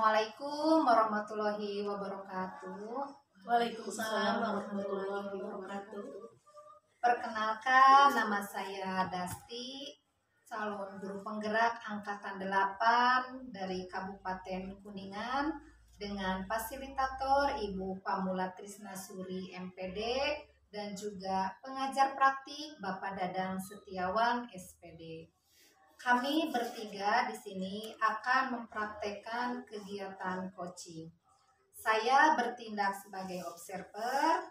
Assalamualaikum warahmatullahi wabarakatuh. Waalaikumsalam warahmatullahi wabarakatuh. Perkenalkan, nama saya Dasti, calon guru penggerak angkatan 8 dari Kabupaten Kuningan dengan fasilitator Ibu Pamula Trisnasuri MPD dan juga pengajar praktik Bapak Dadang Setiawan SPD. Kami bertiga di sini akan mempraktekkan kegiatan coaching. Saya bertindak sebagai observer,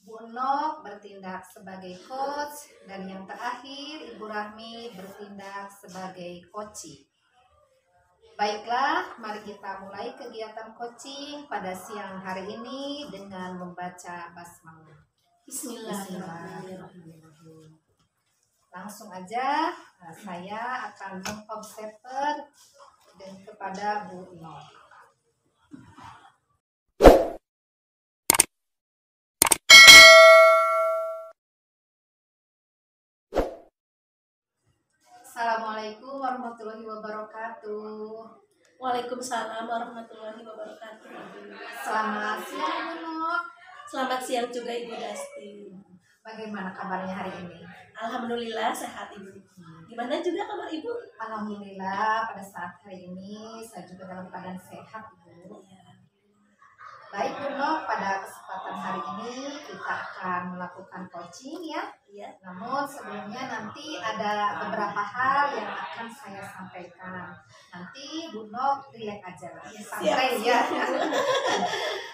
Bu Nok bertindak sebagai coach, dan yang terakhir Ibu Rahmi bertindak sebagai coaching. Baiklah, mari kita mulai kegiatan coaching pada siang hari ini dengan membaca basmalah. Bismillahirrahmanirrahim. Langsung aja, saya akan mengobserver dan kepada Bu Nok. Assalamualaikum warahmatullahi wabarakatuh. Waalaikumsalam warahmatullahi wabarakatuh. Selamat siang Bu Nok. Selamat siang juga Ibu Dasti. Bagaimana kabarnya hari ini? Alhamdulillah sehat Ibu. Gimana juga kabar Ibu? Alhamdulillah pada saat hari ini saya juga dalam keadaan sehat Bu. Baik Bu Nok, pada kesempatan hari ini kita akan melakukan coaching ya. Iya. Namun sebelumnya nanti ada beberapa hal yang akan saya sampaikan. Nanti Bu Nok relax aja, santai ya.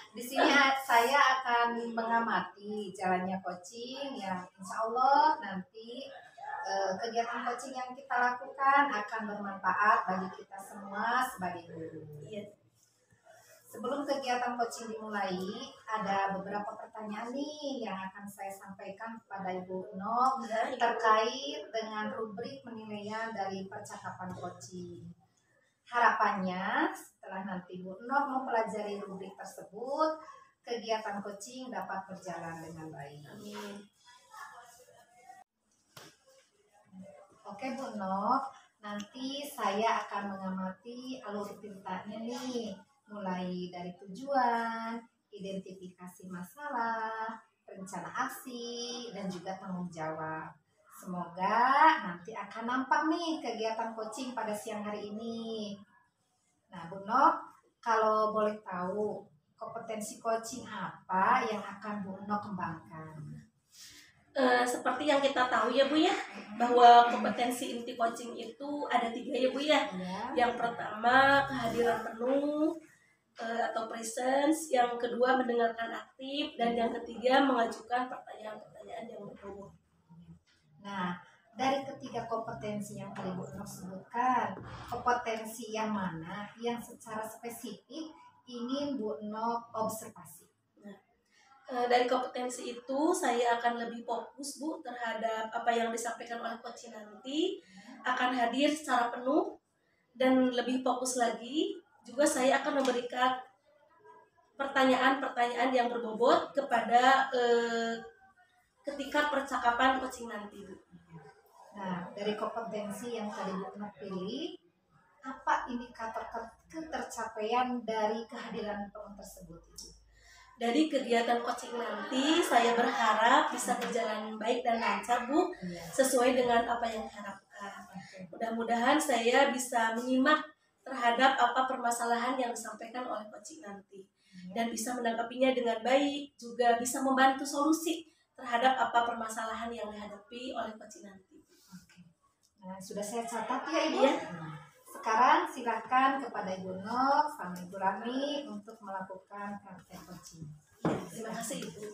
Di sini saya akan mengamati jalannya coaching yang insya Allah nanti kegiatan coaching yang kita lakukan akan bermanfaat bagi kita semua sebagai guru. Iya. Sebelum kegiatan coaching dimulai, ada beberapa pertanyaan nih yang akan saya sampaikan kepada Ibu Nok terkait dengan rubrik penilaian dari percakapan coaching. Harapannya setelah nanti Bu Nok mempelajari rubrik tersebut, kegiatan coaching dapat berjalan dengan baik. Amin. Oke Bu Nok, nanti saya akan mengamati alur ceritanya nih, mulai dari tujuan, identifikasi masalah, rencana aksi, dan juga tanggung jawab. Semoga nanti akan nampak nih kegiatan coaching pada siang hari ini. Nah Bu Nok, kalau boleh tahu kompetensi coaching apa yang akan Bu Nok kembangkan? Seperti yang kita tahu ya Bu ya, bahwa kompetensi inti coaching itu ada 3 ya Bu ya. Yang pertama kehadiran penuh atau presence, yang kedua mendengarkan aktif, dan yang ketiga mengajukan pertanyaan-pertanyaan yang berbobot. Nah, dari ketiga kompetensi yang tadi Bu Nok sebutkan, kompetensi yang mana yang secara spesifik ingin Bu Nok observasi? Dari kompetensi itu saya akan lebih fokus Bu terhadap apa yang disampaikan oleh coach nanti, akan hadir secara penuh dan lebih fokus lagi. Juga saya akan memberikan pertanyaan-pertanyaan yang berbobot kepada ketika percakapan coaching nanti. Nah, dari kompetensi yang tadi Bu Nok pilih, apa indikator ketercapaian dari kehadiran penuh tersebut? Dari kegiatan coaching nanti, saya berharap bisa berjalan baik dan lancar Bu, sesuai dengan apa yang diharapkan. Mudah-mudahan saya bisa menyimak terhadap apa permasalahan yang disampaikan oleh coaching nanti, dan bisa menanggapinya dengan baik, juga bisa membantu solusi terhadap apa permasalahan yang dihadapi oleh coaching nanti. Nah, sudah saya catat ya Ibu. Ya. Sekarang silakan kepada Ibu Nok sama Ibu Rami untuk melakukan praktek coaching. Terima kasih Ibu.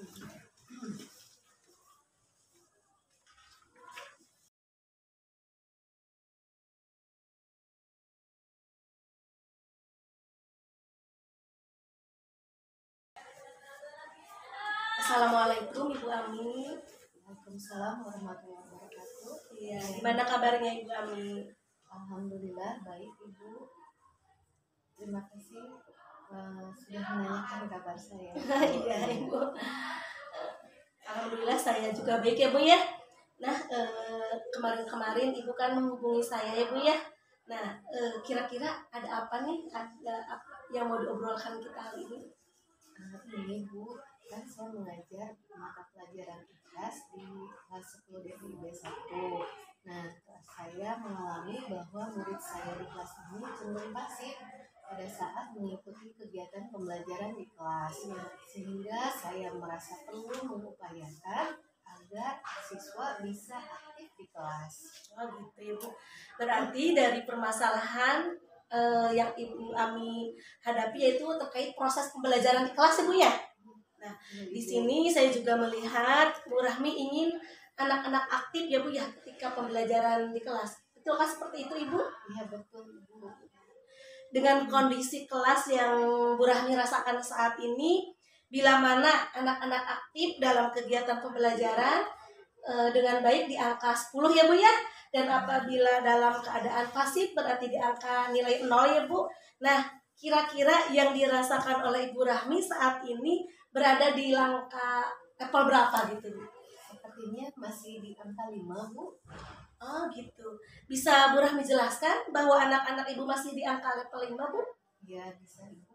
Assalamualaikum Ibu Ami. Waalaikumsalam warahmatullahi wabarakatuh. Iya, gimana kabarnya Ibu Ami? Alhamdulillah baik Ibu. Terima kasih sudah menanyakan kabar saya. Iya Ibu. Alhamdulillah saya juga baik ya Bu ya. Nah kemarin-kemarin Ibu kan menghubungi saya ya Bu ya. Nah kira-kira ada apa nih yang mau diobrolkan kita hari ini? Ini Bu, kan saya mengajar mata pelajaran ikhlas di kelas 10 DPIB 1. Nah, saya mengalami bahwa murid saya di kelas ini cenderung pasif pada saat mengikuti kegiatan pembelajaran di kelas, sehingga saya merasa perlu mengupayakan agar siswa bisa aktif di kelas. Oh gitu ya Bu. Berarti dari permasalahan yang Ibu Ami hadapi yaitu terkait proses pembelajaran di kelas ya Bu ya. Nah, di sini saya juga melihat Bu Rahmi ingin anak-anak aktif ya Bu ya ketika pembelajaran di kelas. Betul kan seperti itu Ibu? Iya betul Bu. Dengan kondisi kelas yang Bu Rahmi rasakan saat ini, bila mana anak-anak aktif dalam kegiatan pembelajaran dengan baik di angka 10 ya Bu ya, dan apabila dalam keadaan pasif berarti di angka nilai 0 ya Bu. Nah, kira-kira yang dirasakan oleh Ibu Rahmi saat ini berada di angka level berapa gitu Bu? Sepertinya masih di angka 5 Bu. Oh gitu. Bisa Bu Rahmi jelaskan bahwa anak-anak Ibu masih di angka level 5 Bu? Ya bisa Ibu.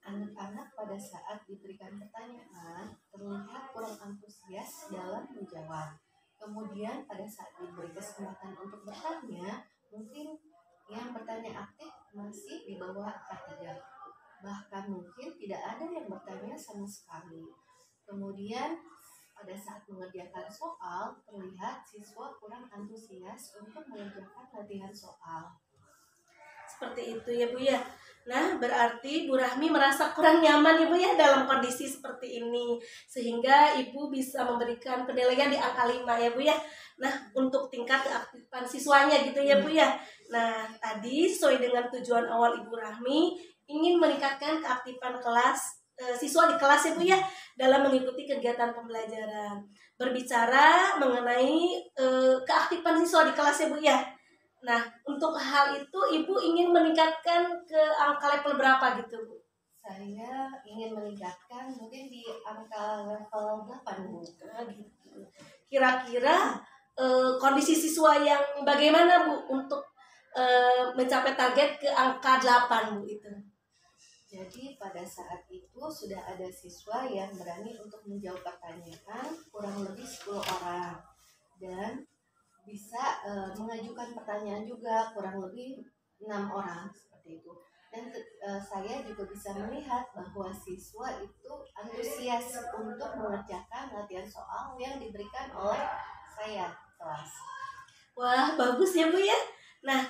Anak-anak pada saat diberikan pertanyaan terlihat kurang antusias dalam menjawab. Kemudian pada saat diberi kesempatan untuk bertanya, mungkin yang bertanya aktif masih di bawah angka 3. Bahkan mungkin tidak ada yang bertanya sama sekali. Kemudian pada saat mengerjakan soal, terlihat siswa kurang antusias untuk mengerjakan latihan soal. Seperti itu ya Bu ya. Nah, berarti Bu Rahmi merasa kurang nyaman ya Bu ya dalam kondisi seperti ini, sehingga Ibu bisa memberikan penilaian di angka 5 ya Bu ya. Nah, untuk tingkat keaktifan siswanya gitu ya Bu ya. Nah, tadi sesuai dengan tujuan awal Ibu Rahmi ingin meningkatkan keaktifan kelas siswa di kelas ya Bu ya dalam mengikuti kegiatan pembelajaran. Berbicara mengenai keaktifan siswa di kelas ya Bu ya. Nah, untuk hal itu Ibu ingin meningkatkan ke angka level berapa gitu Bu? Saya ingin meningkatkan mungkin di angka level 8 Bu. Nah, gitu. Kira-kira kondisi siswa yang bagaimana Bu untuk mencapai target ke angka 8 Bu itu? Jadi pada saat itu sudah ada siswa yang berani untuk menjawab pertanyaan kurang lebih 10 orang. Dan bisa mengajukan pertanyaan juga kurang lebih 6 orang seperti itu. Dan saya juga bisa melihat bahwa siswa itu antusias untuk mengerjakan latihan soal yang diberikan oleh saya kelas. Wah, bagus ya Bu ya. Nah,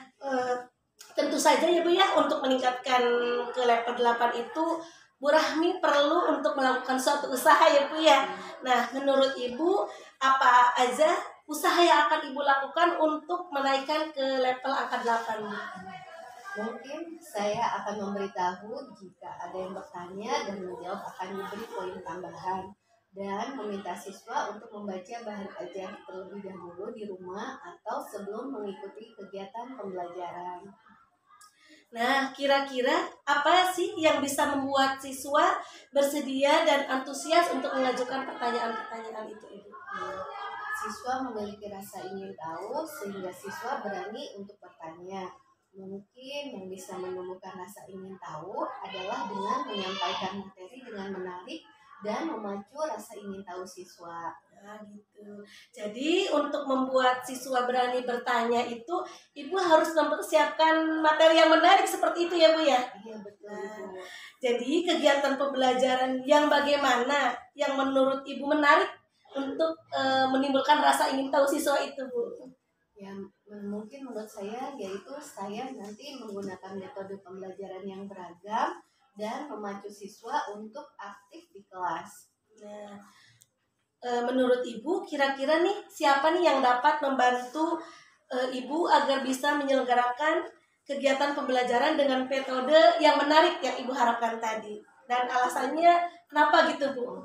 tentu saja ya Bu ya untuk meningkatkan ke level 8 itu Bu Rahmi perlu untuk melakukan suatu usaha ya Bu ya. Nah, menurut Ibu apa aja usaha yang akan Ibu lakukan untuk menaikkan ke level angka 8? Mungkin saya akan memberitahu jika ada yang bertanya dan menjawab akan diberi poin tambahan. Dan meminta siswa untuk membaca bahan ajar terlebih dahulu di rumah atau sebelum mengikuti kegiatan pembelajaran. Nah, kira-kira apa sih yang bisa membuat siswa bersedia dan antusias untuk mengajukan pertanyaan-pertanyaan itu Ibu? Siswa memiliki rasa ingin tahu sehingga siswa berani untuk bertanya. Mungkin yang bisa menumbuhkan rasa ingin tahu adalah dengan menyampaikan materi dengan menarik dan memacu rasa ingin tahu siswa. Nah, gitu. Jadi untuk membuat siswa berani bertanya itu, Ibu harus mempersiapkan materi yang menarik seperti itu ya Bu ya? Iya betul. Nah, jadi kegiatan pembelajaran yang bagaimana yang menurut Ibu menarik untuk menimbulkan rasa ingin tahu siswa itu Bu? Ya mungkin menurut saya yaitu saya nanti menggunakan metode pembelajaran yang beragam dan memacu siswa untuk aktif di kelas. Nah, menurut Ibu kira-kira nih siapa nih yang dapat membantu Ibu agar bisa menyelenggarakan kegiatan pembelajaran dengan metode yang menarik yang Ibu harapkan tadi? Dan alasannya kenapa gitu Bu?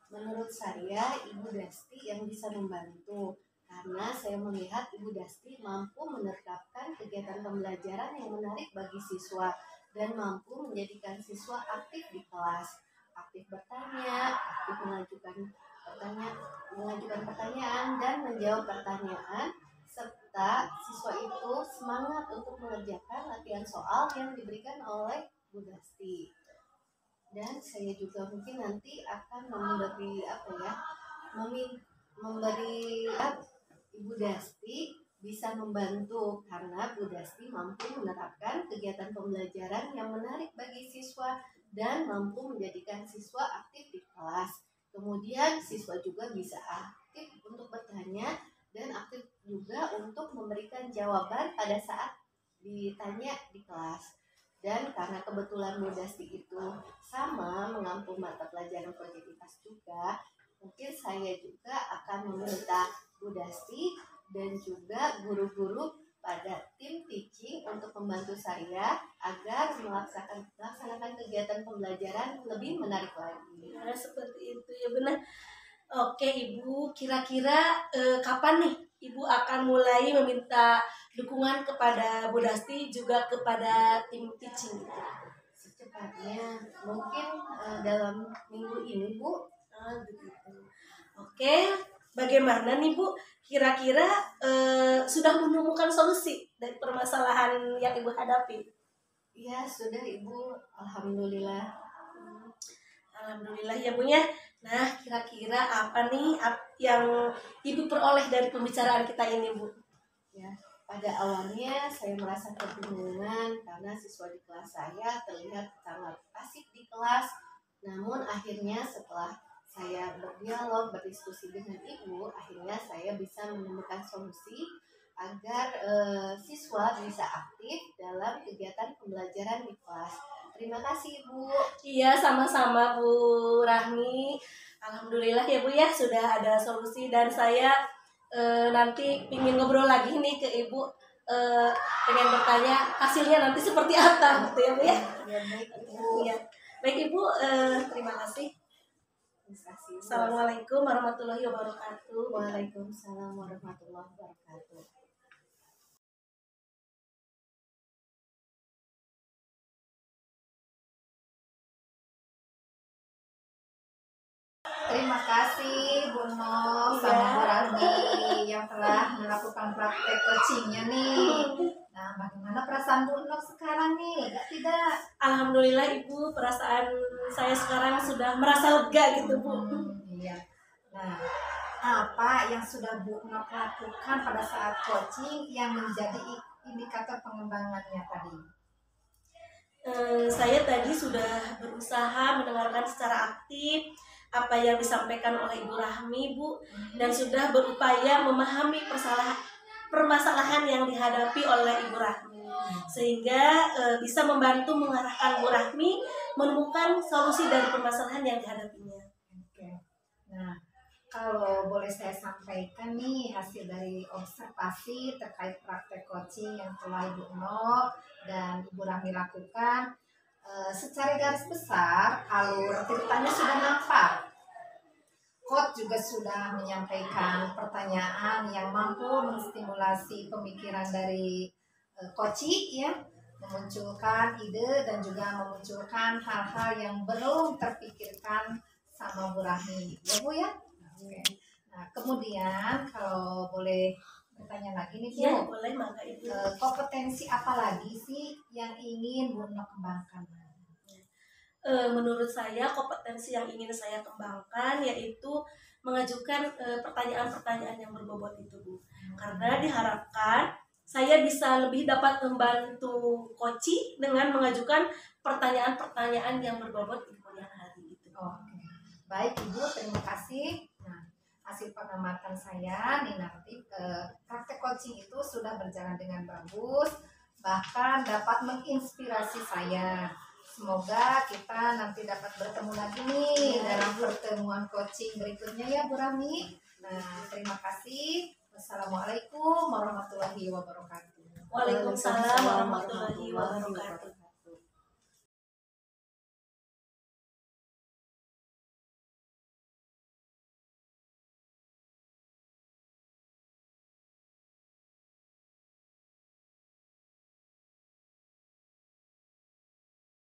Menurut saya Ibu Dasti yang bisa membantu karena saya melihat Ibu Dasti mampu menerapkan kegiatan pembelajaran yang menarik bagi siswa dan mampu menjadikan siswa aktif di kelas, aktif bertanya, aktif mengajukan pertanyaan dan menjawab pertanyaan, serta siswa itu semangat untuk mengerjakan latihan soal yang diberikan oleh Bu Dasti. Dan saya juga mungkin nanti akan memberi Ibu Dasti bisa membantu karena Bu Dasti mampu menerapkan kegiatan pembelajaran yang menarik bagi siswa dan mampu menjadikan siswa aktif di kelas. Kemudian siswa juga bisa aktif untuk bertanya dan aktif juga untuk memberikan jawaban pada saat ditanya di kelas. Dan karena kebetulan Bu Dasti itu sama mengampu mata pelajaran produktivitas juga, mungkin saya juga akan meminta Bu Dasti dan juga guru-guru pada tim teaching untuk membantu saya agar melaksanakan kegiatan pembelajaran lebih menarik lagi. Nah, seperti itu ya benar. Oke Ibu, kira-kira kapan nih Ibu akan mulai meminta dukungan kepada Bu Dasti juga kepada tim teaching? Secepatnya, mungkin dalam minggu ini Bu. Begitu. Oke, bagaimana nih Bu? Kira-kira sudah menemukan solusi dari permasalahan yang Ibu hadapi? Iya, sudah Ibu. Alhamdulillah. Alhamdulillah ya Bu ya. Nah, kira-kira apa nih yang Ibu peroleh dari pembicaraan kita ini Bu? Ya, pada awalnya saya merasa kebingungan karena siswa di kelas saya terlihat sangat asik di kelas. Namun akhirnya setelah saya berdialog, berdiskusi dengan Ibu, akhirnya saya bisa menemukan solusi agar siswa bisa aktif dalam kegiatan pembelajaran di kelas. Terima kasih Ibu. Iya, sama-sama Bu Rahmi. Alhamdulillah ya Bu ya, sudah ada solusi dan saya nanti ingin ngobrol lagi nih ke Ibu, pengen bertanya hasilnya nanti seperti apa gitu ya Bu ya. Ya, baik Ibu. Ya. Baik Ibu, terima kasih. Terima kasih. Assalamualaikum warahmatullahi wabarakatuh. Waalaikumsalam warahmatullahi wabarakatuh. Terima kasih Bu Nok sama Bu Rahmi yang telah melakukan praktek coachingnya nih. Nah, bagaimana perasaan Bu Nok sekarang nih? Tidak? Alhamdulillah Ibu, perasaan saya sekarang sudah merasa lega gitu Bu. Iya. Nah, apa yang sudah Bu Nok lakukan pada saat coaching yang menjadi indikator pengembangannya tadi? Saya tadi sudah berusaha mendengarkan secara aktif apa yang disampaikan oleh Ibu Rahmi Bu, dan sudah berupaya memahami permasalahan yang dihadapi oleh Ibu Rahmi, sehingga bisa membantu mengarahkan Bu Rahmi menemukan solusi dari permasalahan yang dihadapinya. Oke. Nah, kalau boleh saya sampaikan nih hasil dari observasi terkait praktek coaching yang telah Ibu Nok dan Ibu Rahmi lakukan, secara garis besar alur ceritanya sudah nampak. Coach juga sudah menyampaikan pertanyaan yang mampu menstimulasi pemikiran dari coaching ya, memunculkan ide dan juga memunculkan hal-hal yang belum terpikirkan sama Bu Rahmi, ya Bu ya. Oke. Nah, kemudian kalau boleh bertanya lagi nih Bu, Ya, boleh Mangga Ibu. kompetensi apa lagi sih yang ingin Bu Nok kembangkan? Menurut saya kompetensi yang ingin saya kembangkan yaitu mengajukan pertanyaan-pertanyaan yang berbobot itu Bu. Karena diharapkan saya bisa lebih dapat membantu coaching dengan mengajukan pertanyaan-pertanyaan yang berbobot di kemudian hari gitu. Oke. Baik Ibu, terima kasih. Nah, hasil pengamatan saya nih nanti praktek coaching itu sudah berjalan dengan bagus, bahkan dapat menginspirasi saya. Semoga kita nanti dapat bertemu lagi nih dalam pertemuan coaching berikutnya ya Bu Rahmi. Nah, terima kasih. Wassalamualaikum warahmatullahi wabarakatuh. Waalaikumsalam warahmatullahi wabarakatuh.